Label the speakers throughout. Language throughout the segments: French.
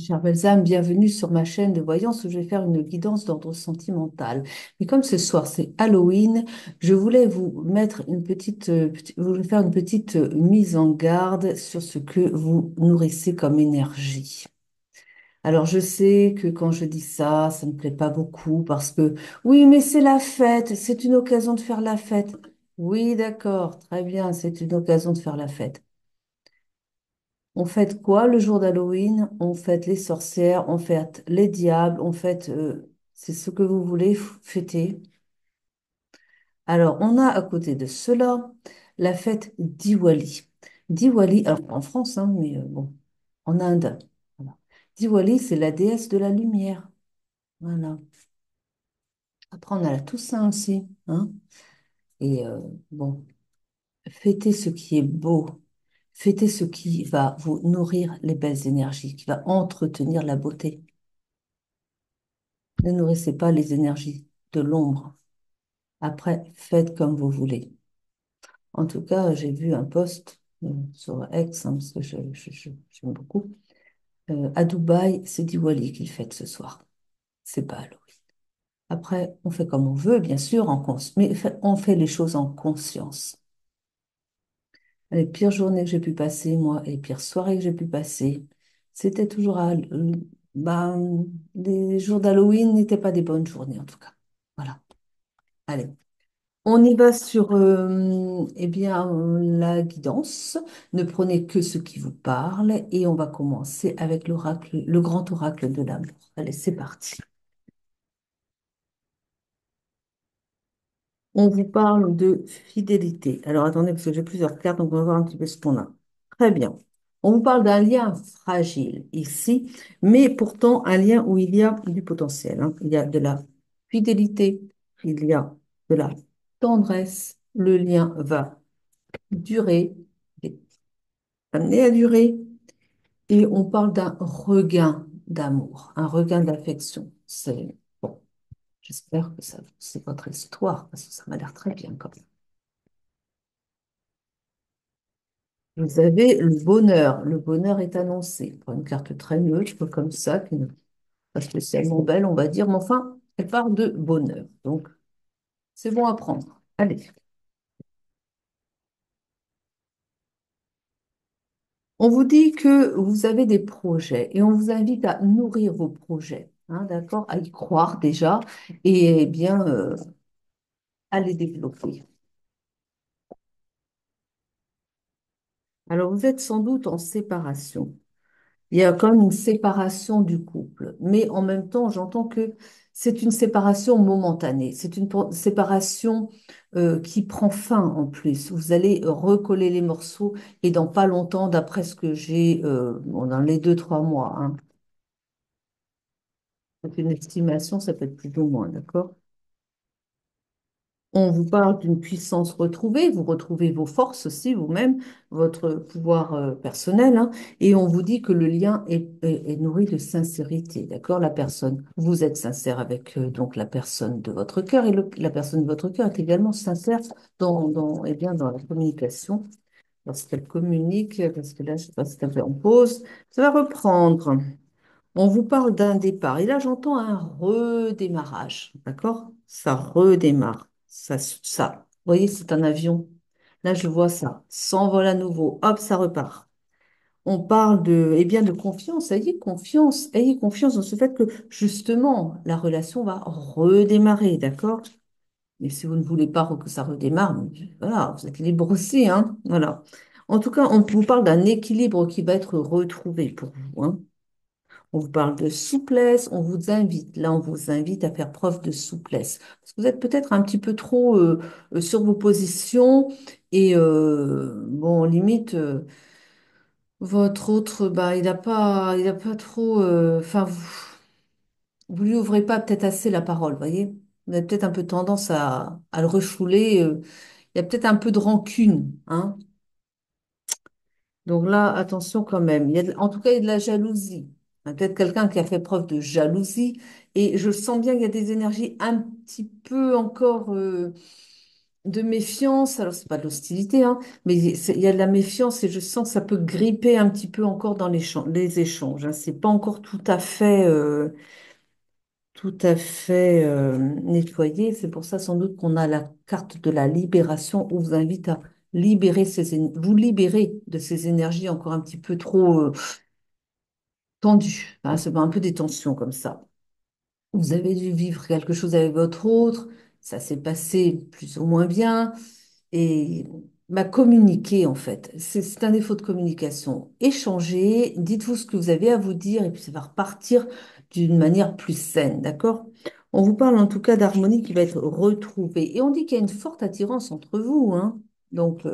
Speaker 1: Chère Belzame, bienvenue sur ma chaîne de voyance où je vais faire une guidance d'ordre sentimental. Mais comme ce soir c'est Halloween, je voulais vous mettre vous voulais faire une petite mise en garde sur ce que vous nourrissez comme énergie. Alors je sais que quand je dis ça, ça ne plaît pas beaucoup parce que oui, mais c'est la fête, c'est une occasion de faire la fête. Oui, d'accord, très bien, c'est une occasion de faire la fête. On fête quoi le jour d'Halloween? On fête les sorcières, on fête les diables, c'est ce que vous voulez fêter. Alors, on a à côté de cela la fête Diwali. Diwali, alors en France, hein, mais bon, en Inde. Voilà. Diwali, c'est la déesse de la lumière. Voilà. Après, on a la Toussaint aussi, hein. Et bon, fêtez ce qui est beau. Fêtez ce qui va vous nourrir les belles énergies, qui va entretenir la beauté. Ne nourrissez pas les énergies de l'ombre. Après, faites comme vous voulez. En tout cas, j'ai vu un post sur X, hein, parce que j'aime beaucoup. À Dubaï, c'est Diwali qu'ils fêtent ce soir. C'est pas Halloween. Après, on fait comme on veut, bien sûr, mais on fait les choses en conscience. Les pires journées que j'ai pu passer, moi, et les pires soirées que j'ai pu passer, c'était toujours les jours d'Halloween n'étaient pas des bonnes journées, en tout cas. Voilà. Allez. On y va sur la guidance. Ne prenez que ce qui vous parle et on va commencer avec l'oracle, le grand oracle de l'amour. Allez, c'est parti. On vous parle de fidélité. Alors attendez, parce que j'ai plusieurs cartes, donc on va voir un petit peu ce qu'on a. Très bien. On vous parle d'un lien fragile ici, mais pourtant un lien où il y a du potentiel, hein. Il y a de la fidélité, il y a de la tendresse. Le lien va durer, est amené à durer, et on parle d'un regain d'amour, un regain d'affection. C'est bon, j'espère que ça, c'est votre histoire, parce que ça m'a l'air très bien quand même. Vous avez le bonheur. Le bonheur est annoncé. Pour une carte très neutre, comme ça, qui n'est pas spécialement belle, on va dire, mais enfin, elle parle de bonheur. Donc, c'est bon à prendre. Allez. On vous dit que vous avez des projets et on vous invite à nourrir vos projets, hein, d'accord? À y croire déjà et bien à les développer. Alors, vous êtes sans doute en séparation. Il y a quand même une séparation du couple, mais en même temps, j'entends que c'est une séparation momentanée. C'est une séparation qui prend fin en plus. Vous allez recoller les morceaux et dans pas longtemps, d'après ce que j'ai, bon, dans les 2, 3 mois, hein, c'est une estimation, ça peut être plus ou moins, d'accord? On vous parle d'une puissance retrouvée, vous retrouvez vos forces aussi vous-même, votre pouvoir personnel, hein, et on vous dit que le lien est nourri de sincérité, d'accord? La personne, vous êtes sincère avec donc la personne de votre cœur, et la personne de votre cœur est également sincère dans la communication, lorsqu'elle communique, parce que là, je ne sais pas si tu fait en pause, ça va reprendre. On vous parle d'un départ. Et là, j'entends un redémarrage. D'accord? Ça redémarre. Ça. Vous voyez, c'est un avion. Là, je vois ça. S'envole à nouveau. Hop, ça repart. On parle de confiance. Ayez confiance dans ce fait que, justement, la relation va redémarrer. D'accord? Mais si vous ne voulez pas que ça redémarre, voilà, vous êtes libre aussi, hein? Voilà. En tout cas, on vous parle d'un équilibre qui va être retrouvé pour vous, hein. On vous parle de souplesse, on vous invite à faire preuve de souplesse. Parce que vous êtes peut-être un petit peu trop sur vos positions et bon, limite, votre autre, bah, il a pas trop, enfin, vous lui ouvrez pas peut-être assez la parole, voyez? Vous avez peut-être un peu tendance à le refouler. Il y a peut-être un peu de rancune, hein? Donc là, attention quand même. En tout cas, il y a de la jalousie. Peut-être quelqu'un qui a fait preuve de jalousie. Et je sens bien qu'il y a des énergies un petit peu encore de méfiance. Alors, c'est pas de l'hostilité, hein, mais il y a de la méfiance et je sens que ça peut gripper un petit peu encore dans les échanges, hein. C'est pas encore tout à fait nettoyé. C'est pour ça, sans doute, qu'on a la carte de la libération. On vous invite à libérer vous libérer de ces énergies encore un petit peu trop tendues, hein. C'est un peu des tensions comme ça. Vous avez dû vivre quelque chose avec votre autre, ça s'est passé plus ou moins bien, et communiquer en fait. C'est un défaut de communication. Échangez, dites-vous ce que vous avez à vous dire, et puis ça va repartir d'une manière plus saine, d'accord? On vous parle en tout cas d'harmonie qui va être retrouvée. Et on dit qu'il y a une forte attirance entre vous, hein. Donc,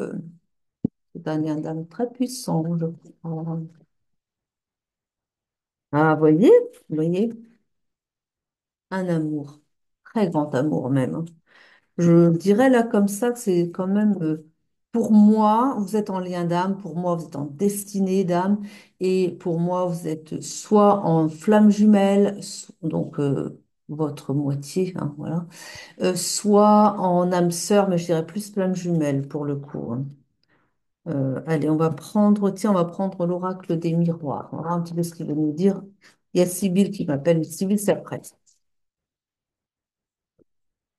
Speaker 1: c'est un lien d'âme très puissant, je crois. Ah, vous voyez, un amour, très grand amour même, hein. Je dirais là comme ça que c'est quand même, pour moi, vous êtes en lien d'âme, pour moi, vous êtes en destinée d'âme, et pour moi, vous êtes soit en flamme jumelle, donc votre moitié, hein, voilà, soit en âme sœur, mais je dirais plus flamme jumelle pour le coup, hein. Allez, tiens, on va prendre l'oracle des miroirs. On va voir un petit peu ce qu'il veut nous dire. Il y a Sibylle qui m'appelle. Sibylle, c'est après.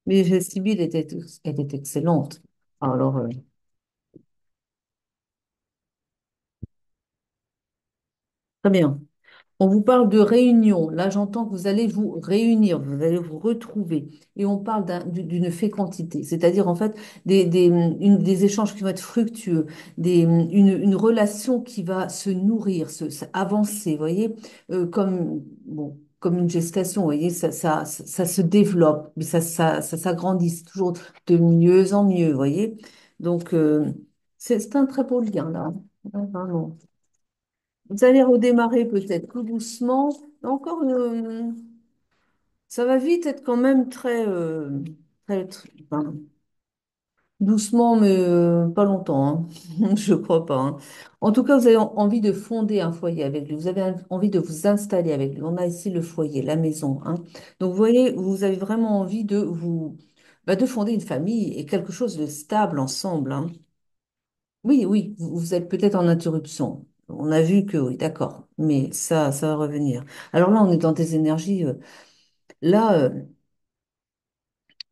Speaker 1: Mais Sibylle était excellente. Alors, très bien. On vous parle de réunion. Là, j'entends que vous allez vous réunir, vous allez vous retrouver. Et on parle d'une fécondité, c'est-à-dire en fait des échanges qui vont être fructueux, une relation qui va se nourrir, avancer, vous voyez, comme une gestation, vous voyez, ça se développe, mais ça s'agrandit, c'est toujours de mieux en mieux, vous voyez. Donc, c'est un très beau lien, là, hein, vraiment. Vous allez redémarrer peut-être tout doucement. Encore, ça va vite être quand même enfin, doucement, mais pas longtemps, hein. Je crois pas, hein. En tout cas, vous avez envie de fonder un foyer avec lui. Vous avez envie de vous installer avec lui. On a ici le foyer, la maison, hein. Donc, vous voyez, vous avez vraiment envie de fonder une famille et quelque chose de stable ensemble, hein. Oui, oui, vous êtes peut-être en interruption. On a vu que oui, d'accord, mais ça va revenir. Alors là, on est dans des énergies. Là,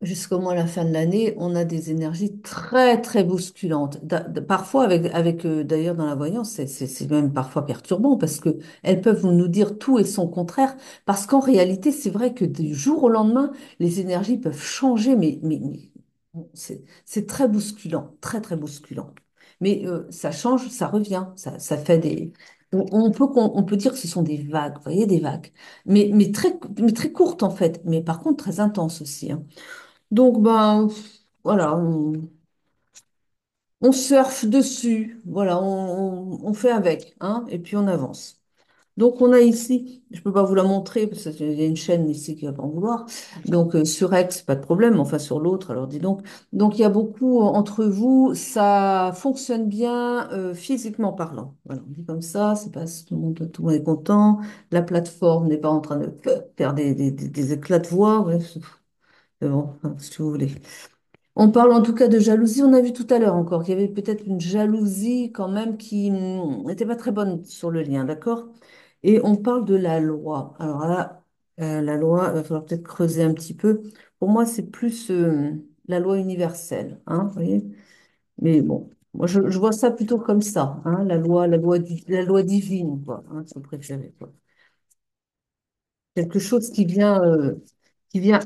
Speaker 1: jusqu'au moins la fin de l'année, on a des énergies très, très bousculantes. Parfois, d'ailleurs, dans la voyance, c'est même parfois perturbant parce que elles peuvent nous dire tout et son contraire. Parce qu'en réalité, c'est vrai que du jour au lendemain, les énergies peuvent changer, mais c'est très bousculant, très, très bousculant. Mais ça change, ça revient, ça fait des. On peut dire que ce sont des vagues, vous voyez, des vagues, mais très courtes en fait, mais par contre très intenses aussi, hein. Donc, ben, voilà, on surfe dessus, voilà, on fait avec, hein, et puis on avance. Donc, on a ici, je ne peux pas vous la montrer, parce qu'il y a une chaîne ici qui va pas en vouloir. Donc, sur X, pas de problème, enfin sur l'autre, alors dis donc. Donc, il y a beaucoup entre vous, ça fonctionne bien physiquement parlant. Voilà, on dit comme ça, c'est pas tout le monde est content. La plateforme n'est pas en train de faire des éclats de voix. Ouais, c'est bon, hein, si vous voulez. On parle en tout cas de jalousie. On a vu tout à l'heure encore qu'il y avait peut-être une jalousie quand même qui n'était pas très bonne sur le lien, d'accord? Et on parle de la loi. Alors là, la loi, il va falloir peut-être creuser un petit peu. Pour moi, c'est plus la loi universelle, hein, vous voyez? Mais bon, moi, je vois ça plutôt comme ça, hein, la loi divine, quoi, hein, si vous préférez, quoi. Quelque chose qui vient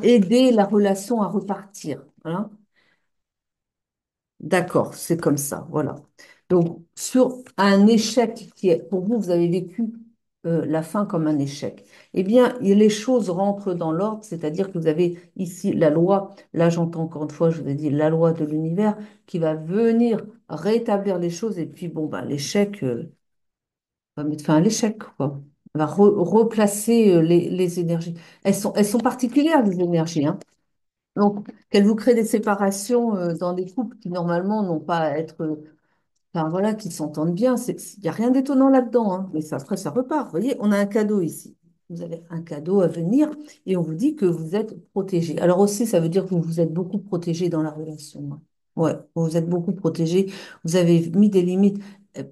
Speaker 1: aider la relation à repartir, hein. D'accord, c'est comme ça, voilà. Donc, sur un échec qui est, pour vous, vous avez vécu la fin comme un échec, eh bien, les choses rentrent dans l'ordre, c'est-à-dire que vous avez ici la loi, là j'entends encore une fois, je vous ai dit, la loi de l'univers qui va venir rétablir les choses, et puis, bon, ben, l'échec va mettre fin à l'échec, quoi. Va replacer les énergies. Elles sont particulières, les énergies, hein. Donc, qu'elles vous créent des séparations dans des couples qui normalement n'ont pas à être, enfin voilà, qui s'entendent bien. Il n'y a rien d'étonnant là-dedans, hein. Mais après, ça repart. Vous voyez, on a un cadeau ici. Vous avez un cadeau à venir et on vous dit que vous êtes protégé. Alors aussi, ça veut dire que vous vous êtes beaucoup protégé dans la relation, hein. Ouais, vous êtes beaucoup protégé. Vous avez mis des limites.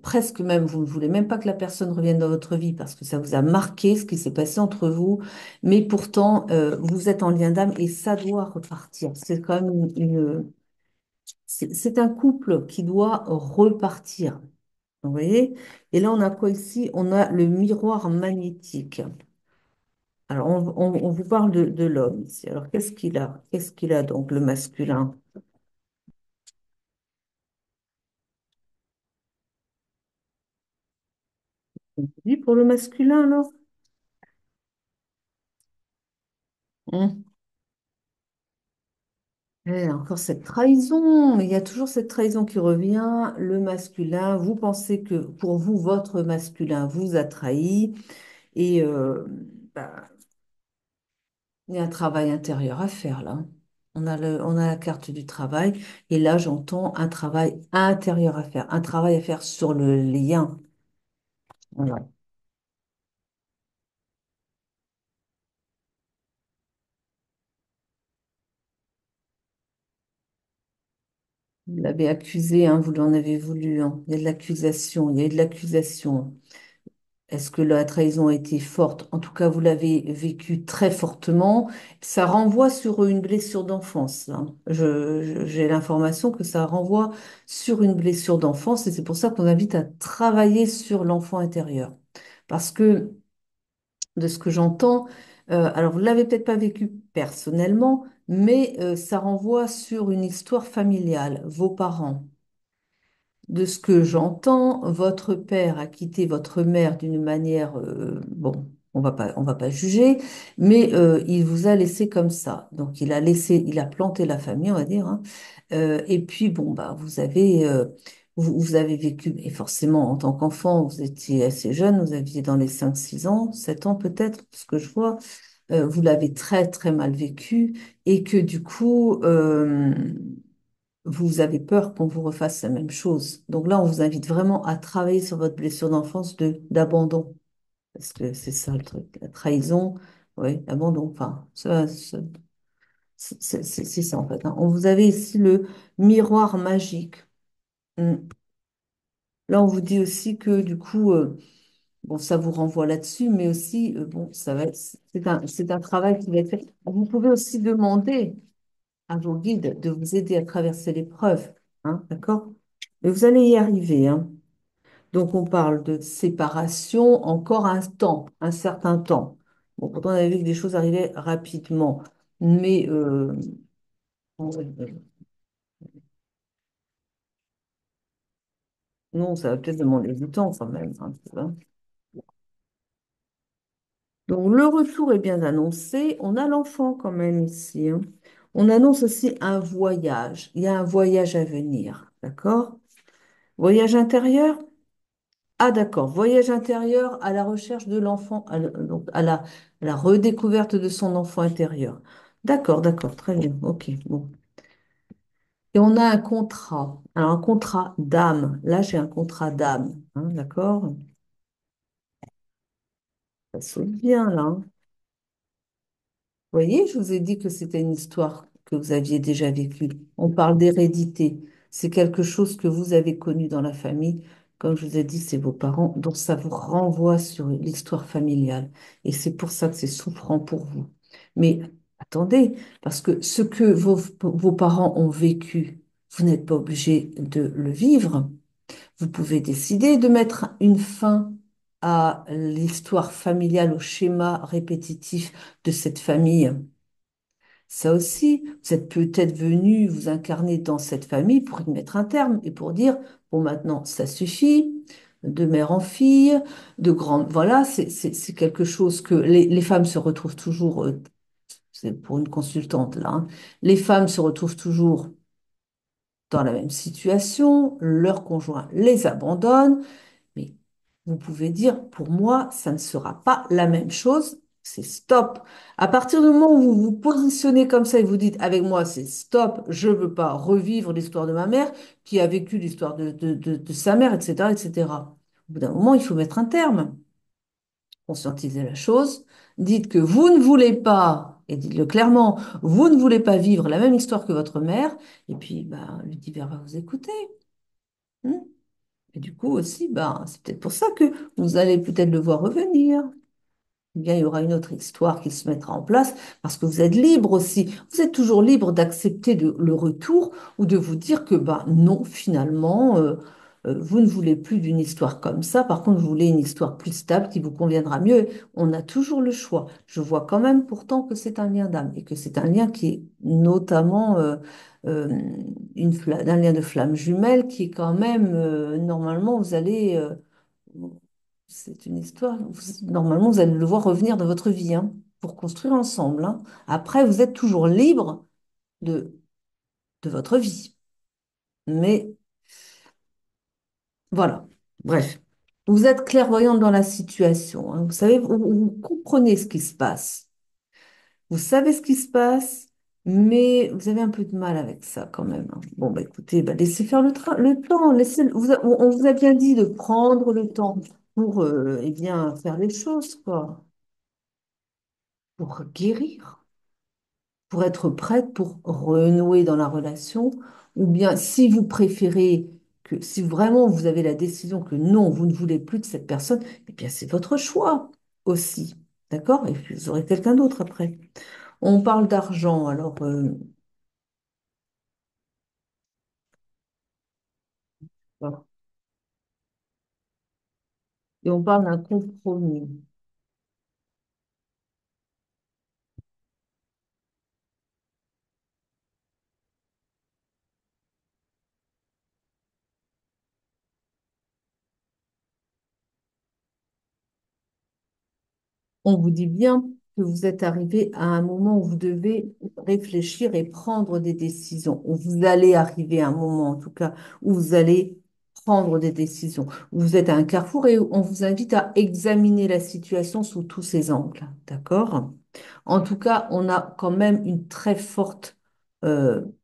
Speaker 1: Presque même, vous ne voulez même pas que la personne revienne dans votre vie parce que ça vous a marqué ce qui s'est passé entre vous. Mais pourtant, vous êtes en lien d'âme et ça doit repartir. C'est quand même c'est un couple qui doit repartir. Vous voyez? Et là, on a quoi ici? On a le miroir magnétique. Alors, on vous parle de l'homme ici. Alors, qu'est-ce qu'il a? Qu'est-ce qu'il a donc, le masculin? Oui, pour le masculin, alors? Hum. Encore cette trahison. Il y a toujours cette trahison qui revient. Le masculin, vous pensez que pour vous, votre masculin vous a trahi. Et bah, il y a un travail intérieur à faire là. On a la carte du travail. Et là, j'entends un travail intérieur à faire. Un travail à faire sur le lien. Voilà. Vous l'avez accusé, hein, vous l'en avez voulu, hein. Il y a de l'accusation, il y a eu de l'accusation. Est-ce que la trahison a été forte? En tout cas, vous l'avez vécu très fortement. Ça renvoie sur une blessure d'enfance, là. J'ai l'information que ça renvoie sur une blessure d'enfance et c'est pour ça qu'on invite à travailler sur l'enfant intérieur. Parce que de ce que j'entends, alors vous l'avez peut-être pas vécu personnellement, mais ça renvoie sur une histoire familiale, vos parents. De ce que j'entends, votre père a quitté votre mère d'une manière, bon, on va pas juger, mais il vous a laissé comme ça. Donc il a laissé, il a planté la famille, on va dire, hein. Et puis bon, bah vous avez vécu, et forcément en tant qu'enfant, vous étiez assez jeune, vous aviez dans les 5 6 ans, 7 ans peut-être, ce que je vois, vous l'avez très très mal vécu, et que du coup, vous avez peur qu'on vous refasse la même chose. Donc là, on vous invite vraiment à travailler sur votre blessure d'enfance d'abandon. Parce que c'est ça le truc. La trahison, oui, l'abandon. Enfin, c'est ça en fait, hein. On vous avez ici le miroir magique. Hmm. Là, on vous dit aussi que du coup, bon, ça vous renvoie là-dessus, mais aussi, bon, ça va être, c'est un travail qui va être fait. Vous pouvez aussi demander à vos guides de vous aider à traverser l'épreuve, hein, d'accord? Mais vous allez y arriver, hein. Donc, on parle de séparation encore un temps, un certain temps. Bon, pourtant, on avait vu que des choses arrivaient rapidement, mais non, ça va peut-être demander du temps quand même, un peu, hein. Donc, le retour est bien annoncé. On a l'enfant quand même ici, hein. On annonce aussi un voyage. Il y a un voyage à venir, d'accord? Voyage intérieur? Ah d'accord, voyage intérieur à la recherche de l'enfant, donc à la redécouverte de son enfant intérieur. D'accord, d'accord, très bien, ok, bon. Et on a un contrat, alors un contrat d'âme. Là, j'ai un contrat d'âme, hein, d'accord? Ça saute bien là, hein. Vous voyez, je vous ai dit que c'était une histoire que vous aviez déjà vécue. On parle d'hérédité. C'est quelque chose que vous avez connu dans la famille. Comme je vous ai dit, c'est vos parents. Donc ça vous renvoie sur l'histoire familiale. Et c'est pour ça que c'est souffrant pour vous. Mais attendez, parce que ce que vos parents ont vécu, vous n'êtes pas obligé de le vivre. Vous pouvez décider de mettre une fin à l'histoire familiale, au schéma répétitif de cette famille. Ça aussi, vous êtes peut-être venu vous incarner dans cette famille pour y mettre un terme et pour dire, bon, maintenant, ça suffit, de mère en fille, de grande, voilà, c'est quelque chose que les femmes se retrouvent toujours, c'est pour une consultante là, hein, les femmes se retrouvent toujours dans la même situation, leur conjoint les abandonne, mais vous pouvez dire, pour moi, ça ne sera pas la même chose. C'est stop. À partir du moment où vous vous positionnez comme ça et vous dites, avec moi, c'est stop, je ne veux pas revivre l'histoire de ma mère qui a vécu l'histoire de sa mère, etc., etc. Au bout d'un moment, il faut mettre un terme. Conscientiser la chose. Dites que vous ne voulez pas et dites-le clairement. Vous ne voulez pas vivre la même histoire que votre mère, et puis bah, l'univers va vous écouter. Hein. Et du coup aussi, bah, c'est peut-être pour ça que vous allez peut-être le voir revenir. Eh bien, il y aura une autre histoire qui se mettra en place parce que vous êtes libre aussi. Vous êtes toujours libre d'accepter le retour ou de vous dire que bah, non, finalement, vous ne voulez plus d'une histoire comme ça. Par contre, vous voulez une histoire plus stable qui vous conviendra mieux. On a toujours le choix. Je vois quand même pourtant que c'est un lien d'âme et que c'est un lien qui est notamment euh, un lien de flamme jumelle qui est quand même, normalement, vous allez... c'est une histoire. Normalement, vous allez le voir revenir dans votre vie, hein, pour construire ensemble, hein. Après, vous êtes toujours libre de, de votre vie. Mais voilà. Bref. Vous êtes clairvoyante dans la situation, hein. Vous savez, vous comprenez ce qui se passe. Vous savez ce qui se passe, mais vous avez un peu de mal avec ça quand même, hein. Bon, bah écoutez, bah, laissez faire le temps. On vous a bien dit de prendre le temps pour eh bien, faire les choses, quoi, pour guérir, pour être prête pour renouer dans la relation, ou bien si vous préférez que, si vraiment vous avez la décision que non, vous ne voulez plus de cette personne, eh bien c'est votre choix aussi. D'accord? Et puis vous aurez quelqu'un d'autre après. On parle d'argent, alors, voilà. Et on parle d'un compromis. On vous dit bien que vous êtes arrivé à un moment où vous devez réfléchir et prendre des décisions. Où vous allez arriver à un moment, en tout cas, où vous allez prendre des décisions. Vous êtes à un carrefour et on vous invite à examiner la situation sous tous ses angles. D'accord? En tout cas, on a quand même une très forte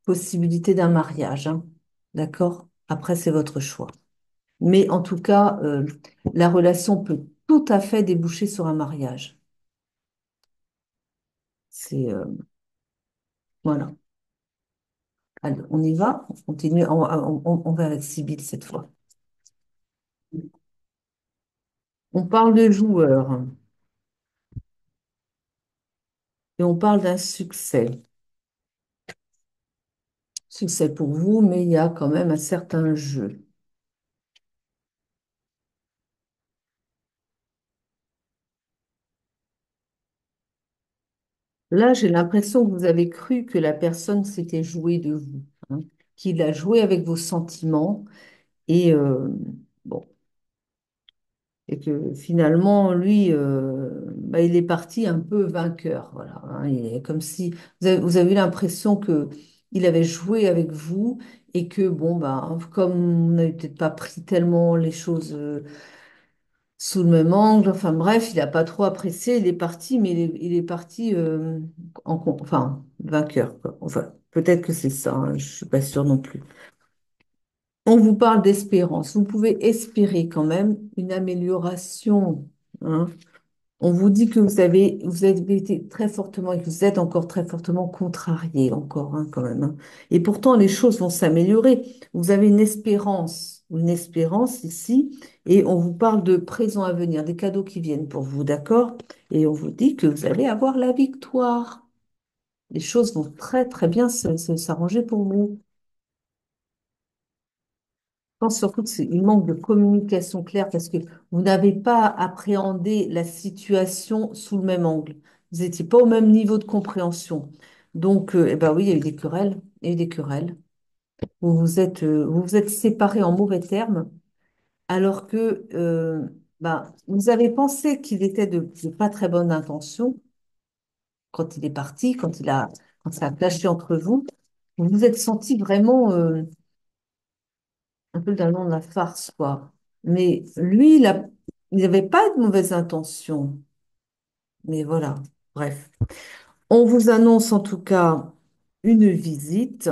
Speaker 1: possibilité d'un mariage, hein. D'accord? Après, c'est votre choix. Mais en tout cas, la relation peut tout à fait déboucher sur un mariage. C'est voilà. Allez, on y va, on continue, on va avec Sibylle cette fois. On parle de joueurs et on parle d'un succès. Succès pour vous, mais il y a quand même un certain jeu. Là, j'ai l'impression que vous avez cru que la personne s'était jouée de vous, hein, qu'il a joué avec vos sentiments et bon, et que finalement, lui, bah, il est parti un peu vainqueur. Voilà, hein. Il est comme si vous avez eu l'impression que il avait joué avec vous et que, bon, bah, comme on n'avait peut-être pas pris tellement les choses sous le même angle, enfin bref, il n'a pas trop apprécié, il est parti, mais il est parti enfin, vainqueur, quoi. Enfin, peut-être que c'est ça, hein, je suis pas sûre non plus. On vous parle d'espérance. Vous pouvez espérer quand même une amélioration, hein. On vous dit que vous avez été très fortement et que vous êtes encore très fortement contrarié, encore, hein, quand même, hein. Et pourtant, les choses vont s'améliorer. Vous avez une espérance ici, et on vous parle de présent à venir, des cadeaux qui viennent pour vous, d'accord? Et on vous dit que vous allez avoir la victoire. Les choses vont très, très bien s'arranger pour vous. Pense surtout que c'est une manque de communication claire parce que vous n'avez pas appréhendé la situation sous le même angle. Vous n'étiez pas au même niveau de compréhension. Donc, eh ben oui, il y a eu des querelles. Il y a eu des querelles. Vous vous êtes séparés en mauvais termes, alors que ben, vous avez pensé qu'il était de pas très bonne intention quand il est parti, quand ça a clashé entre vous. Vous vous êtes senti vraiment un peu dans le nom de la farce, quoi. Mais lui, il n'avait pas de mauvaises intentions. Mais voilà, bref. On vous annonce en tout cas une visite,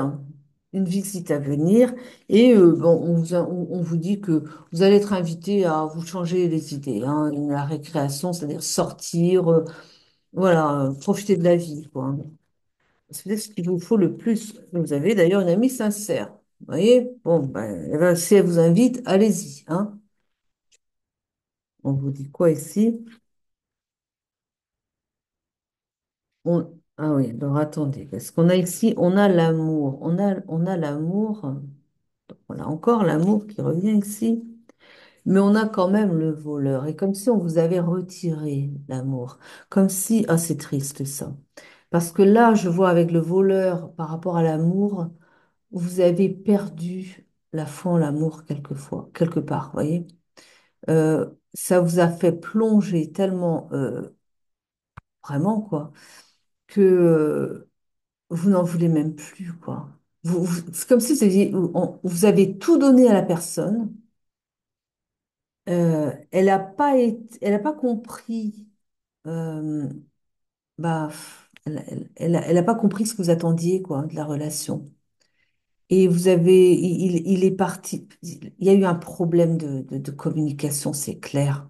Speaker 1: une visite à venir. Et bon, on vous dit que vous allez être invité à vous changer les idées, hein. La récréation, c'est-à-dire sortir. Voilà, profitez de la vie, quoi. C'est ce qu'il vous faut le plus. Vous avez d'ailleurs une amie sincère. Vous voyez? Bon, ben, eh ben, si elle vous invite, allez-y, hein. On vous dit quoi ici? Ah oui, alors attendez, parce qu'on a ici, on a l'amour. On a l'amour. Voilà, encore l'amour qui revient ici. Mais on a quand même le voleur. Et comme si on vous avait retiré l'amour. Comme si, ah, c'est triste ça. Parce que là, je vois avec le voleur par rapport à l'amour, vous avez perdu la foi en l'amour quelquefois, quelque part, voyez. Ça vous a fait plonger tellement, vraiment, quoi, que vous n'en voulez même plus, quoi. C'est comme si vous avez tout donné à la personne. Elle n'a pas elle a pas compris. euh, bah, elle a pas compris ce que vous attendiez, quoi, de la relation. Et il est parti. Il y a eu un problème de communication, c'est clair.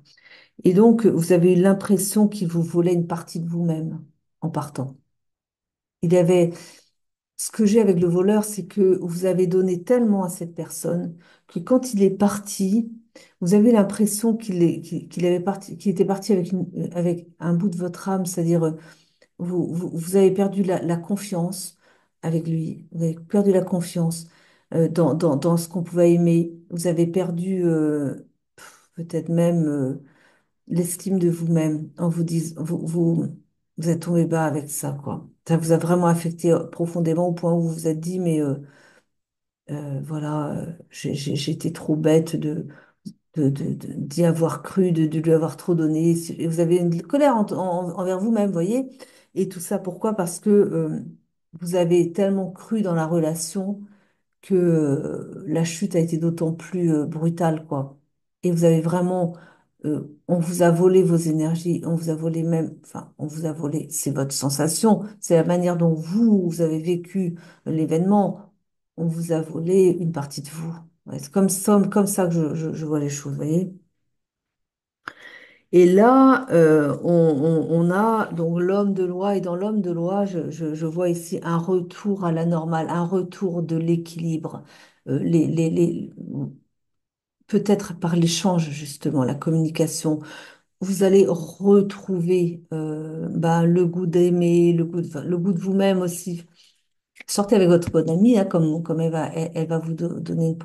Speaker 1: Et donc, vous avez eu l'impression qu'il vous volait une partie de vous-même en partant. Il avait, ce que j'ai avec le voleur, c'est que vous avez donné tellement à cette personne que quand il est parti, vous avez l'impression qu'il était parti avec avec un bout de votre âme, c'est-à-dire vous avez perdu la confiance avec lui, vous avez perdu la confiance dans ce qu'on pouvait aimer, vous avez perdu peut-être même l'estime de vous-même en vous disant, vous êtes tombé bas avec ça, quoi. Ça vous a vraiment affecté profondément au point où vous vous êtes dit, mais voilà, j'ai été trop bête d'y avoir cru, de lui avoir trop donné. Et vous avez une colère envers vous-même, voyez? Et tout ça, pourquoi? Parce que vous avez tellement cru dans la relation que la chute a été d'autant plus brutale, quoi. Et vous avez vraiment, on vous a volé vos énergies, on vous a volé même, enfin, on vous a volé, c'est votre sensation, c'est la manière dont vous avez vécu l'événement, on vous a volé une partie de vous. Ouais, c'est comme ça que je vois les choses, vous voyez? Et là, on a donc l'homme de loi, et dans l'homme de loi, je vois ici un retour à la normale, un retour de l'équilibre. Peut-être par l'échange, justement, la communication, vous allez retrouver le goût d'aimer, enfin, le goût de vous-même aussi. Sortez avec votre bonne amie, hein, comme elle va vous donner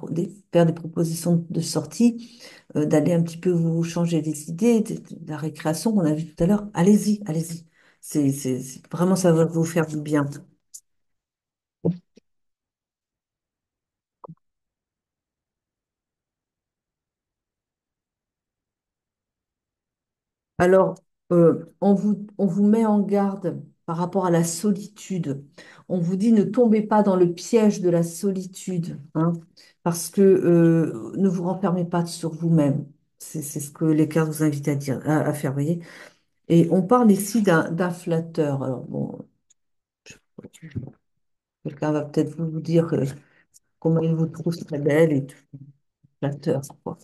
Speaker 1: faire des propositions de sortie, d'aller un petit peu vous changer les idées, de la récréation qu'on a vu tout à l'heure. Allez-y, allez-y. Vraiment, ça va vous faire du bien. Alors, on vous met en garde par rapport à la solitude. On vous dit ne tombez pas dans le piège de la solitude, hein, parce que ne vous renfermez pas sur vous-même. C'est ce que les cartes vous invitent à dire, à faire, voyez. Et on parle ici d'un flatteur. Alors, bon, quelqu'un va peut-être vous dire comment il vous trouve très belle et tout. Flatteur, quoi.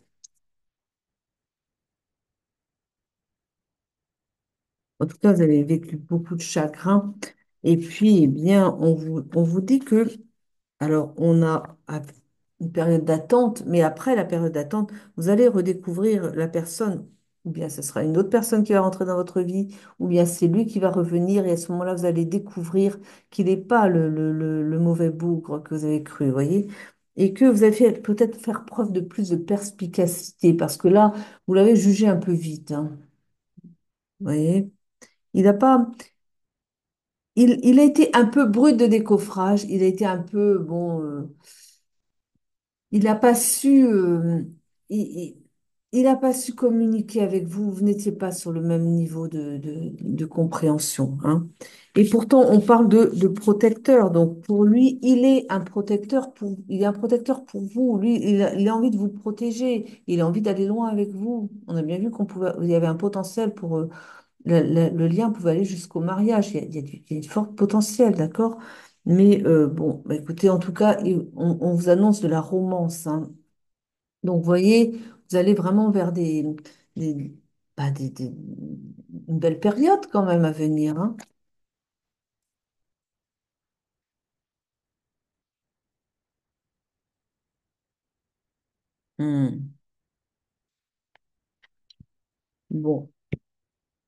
Speaker 1: En tout cas, vous avez vécu beaucoup de chagrin. Et puis, eh bien, on vous dit que alors, on a une période d'attente, mais après la période d'attente, vous allez redécouvrir la personne, ou bien ce sera une autre personne qui va rentrer dans votre vie, ou bien c'est lui qui va revenir, et à ce moment-là, vous allez découvrir qu'il n'est pas le mauvais bougre que vous avez cru, vous voyez, et que vous avez peut-être faire preuve de plus de perspicacité, parce que là, vous l'avez jugé un peu vite, hein, vous voyez. Il n'a pas, il a été un peu brut de décoffrage, il a été un peu, bon. Il n'a pas su, il, il- il a pas su communiquer avec vous. Vous n'étiez pas sur le même niveau de compréhension, hein. Et pourtant, on parle de protecteur. Donc, pour lui, il est un protecteur pour vous. Lui, il a envie de vous protéger. Il a envie d'aller loin avec vous. On a bien vu il y avait un potentiel pour, le lien pouvait aller jusqu'au mariage. Il y a du fort potentiel, d'accord? Mais bon, bah, écoutez, en tout cas, on vous annonce de la romance, hein. Donc, vous voyez, vous allez vraiment vers des, bah, une belle période quand même à venir, hein. Hmm. Bon,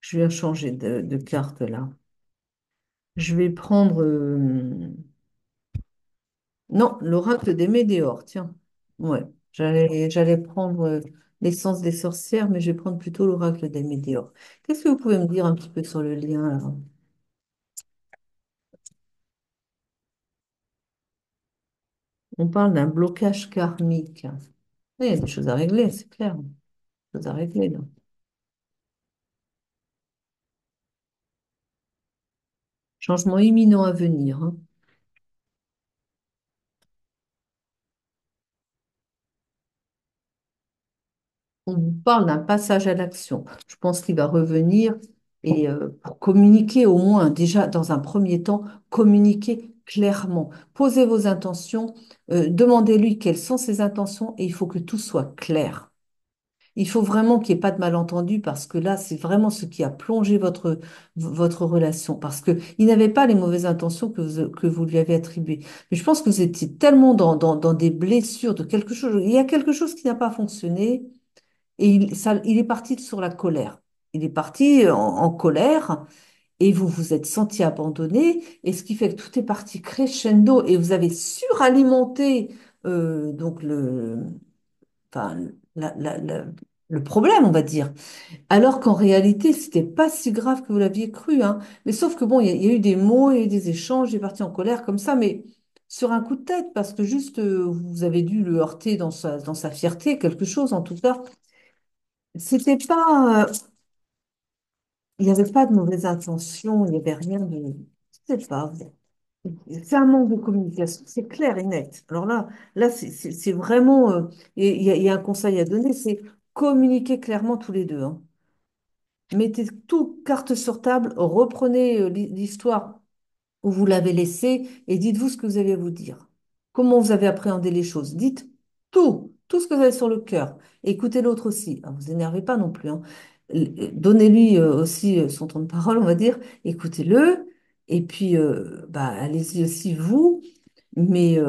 Speaker 1: je vais changer de carte là. Je vais prendre... non, l'oracle des Médéors, tiens. Ouais, j'allais prendre l'essence des sorcières, mais je vais prendre plutôt l'oracle des Médéors. Qu'est-ce que vous pouvez me dire un petit peu sur le lien là? On parle d'un blocage karmique. Oui, il y a des choses à régler, c'est clair. Des choses à régler, là. Changement imminent à venir, hein. On vous parle d'un passage à l'action. Je pense qu'il va revenir et pour communiquer au moins, déjà dans un premier temps, communiquer clairement. Posez vos intentions, demandez-lui quelles sont ses intentions et il faut que tout soit clair. Il faut vraiment qu'il n'y ait pas de malentendu parce que là, c'est vraiment ce qui a plongé votre relation. Parce qu'il n'avait pas les mauvaises intentions que vous lui avez attribuées. Mais je pense que vous étiez tellement dans des blessures de quelque chose. Il y a quelque chose qui n'a pas fonctionné et il est parti sur la colère. Il est parti en colère et vous vous êtes senti abandonné. Et ce qui fait que tout est parti crescendo et vous avez suralimenté donc enfin, le problème, on va dire. Alors qu'en réalité, c'était pas si grave que vous l'aviez cru, hein. Mais sauf que bon, il y a eu des mots, il y a eu des échanges, il est parti en colère comme ça, mais sur un coup de tête, parce que juste vous avez dû le heurter dans sa fierté, quelque chose en tout cas. C'était pas, il n'y avait pas de mauvaise intention, il n'y avait rien de, je sais pas. C'est un manque de communication, c'est clair et net. Alors là, c'est vraiment, et il y a un conseil à donner, c'est communiquer clairement tous les deux, hein. Mettez tout carte sur table, reprenez l'histoire où vous l'avez laissée et dites-vous ce que vous avez à vous dire. Comment vous avez appréhendé les choses. Dites tout ce que vous avez sur le cœur. Écoutez l'autre aussi. Ah, vous énervez pas non plus, hein. Donnez-lui aussi son temps de parole, on va dire. Écoutez-le. Et puis, bah, allez-y aussi vous. Mais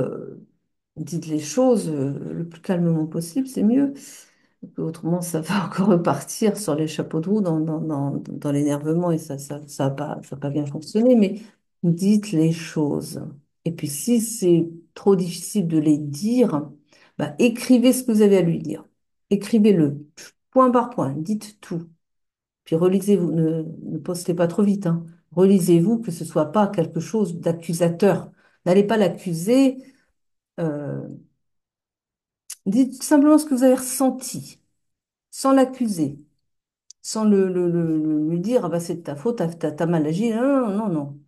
Speaker 1: dites les choses le plus calmement possible, c'est mieux. Autrement, ça va encore repartir sur les chapeaux de roue dans l'énervement et ça va pas bien fonctionner. Mais dites les choses. Et puis, si c'est trop difficile de les dire, bah, écrivez ce que vous avez à lui dire. Écrivez-le, point par point, dites tout. Puis relisez-vous, ne postez pas trop vite, hein. Relisez-vous, que ce soit pas quelque chose d'accusateur. N'allez pas l'accuser. euh, Dites simplement ce que vous avez ressenti, sans l'accuser, sans lui dire, ah bah, c'est de ta faute, t'as mal agi. Non, non, non, non.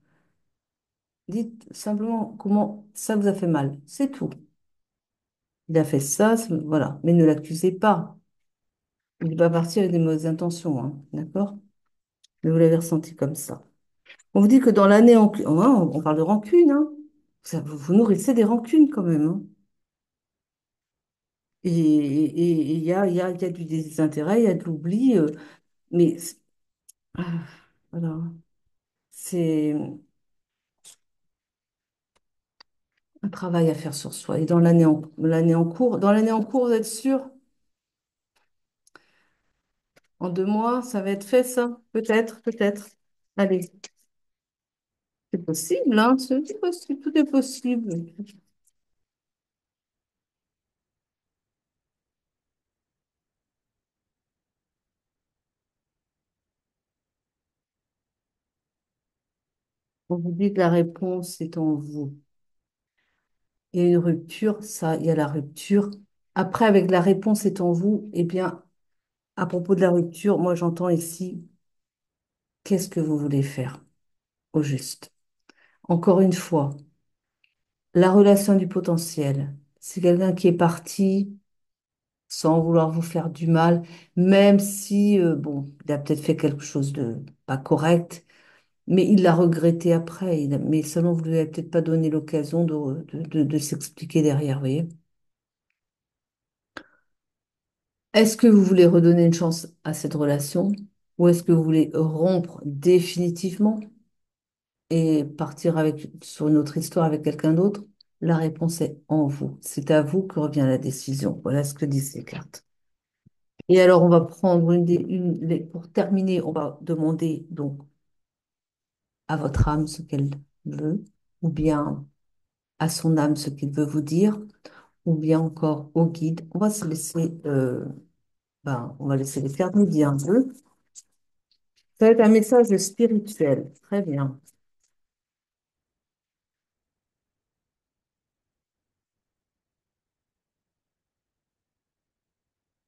Speaker 1: Dites simplement comment ça vous a fait mal. C'est tout. Il a fait ça, voilà. Mais ne l'accusez pas. Il n'est pas parti avec des mauvaises intentions, hein. D'accord? Mais vous l'avez ressenti comme ça. On vous dit que dans l'année en... on parle de rancune, hein. Vous nourrissez des rancunes quand même, hein. Et il y a du désintérêt, il y a de l'oubli, mais ah, voilà. C'est un travail à faire sur soi. Et dans l'année en cours, vous êtes sûr? En 2 mois, ça va être fait, ça? Peut-être, peut-être. Allez, c'est possible, hein? C'est possible, tout est possible. On vous dit que la réponse est en vous. Il y a une rupture, ça, il y a la rupture. Après, avec la réponse est en vous, eh bien, à propos de la rupture, moi j'entends ici, qu'est-ce que vous voulez faire au juste? Encore une fois, la relation du potentiel. C'est quelqu'un qui est parti sans vouloir vous faire du mal, même si, bon, il a peut-être fait quelque chose de pas correct, mais il l'a regretté après. Mais seulement vous lui avez peut-être pas donné l'occasion de s'expliquer derrière, vous voyez. Est-ce que vous voulez redonner une chance à cette relation? Ou est-ce que vous voulez rompre définitivement et partir sur une autre histoire avec quelqu'un d'autre? La réponse est en vous. C'est à vous que revient la décision. Voilà ce que disent ces cartes. Et alors, on va prendre pour terminer, on va demander donc à votre âme ce qu'elle veut, ou bien à son âme ce qu'il veut vous dire, ou bien encore au guide. On va se laisser, on va laisser les cartes nous dire un peu. Ça va être un message spirituel. Très bien.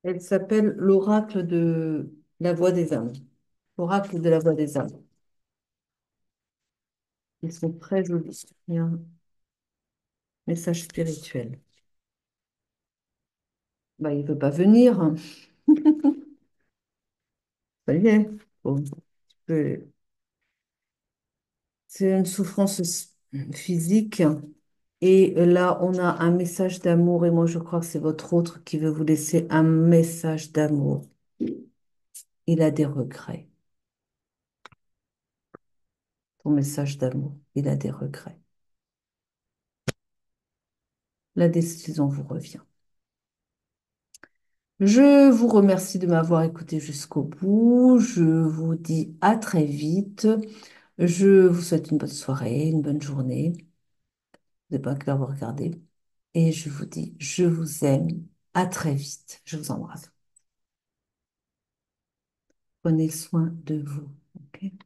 Speaker 1: Elle s'appelle l'oracle de la voix des âmes. L'oracle de la voix des âmes. Ils sont très jolis. Il y a un message spirituel. Bah, il ne veut pas venir. Ça y est. Bon, c'est une souffrance physique. Et là, on a un message d'amour. Et moi, je crois que c'est votre autre qui veut vous laisser un message d'amour. Il a des regrets. Ton message d'amour. Il a des regrets. La décision vous revient. Je vous remercie de m'avoir écouté jusqu'au bout. Je vous dis à très vite. Je vous souhaite une bonne soirée, une bonne journée. Je ne sais pas à quelle heure vous regardez. Et je vous dis, je vous aime. À très vite. Je vous embrasse. Prenez soin de vous. Ok.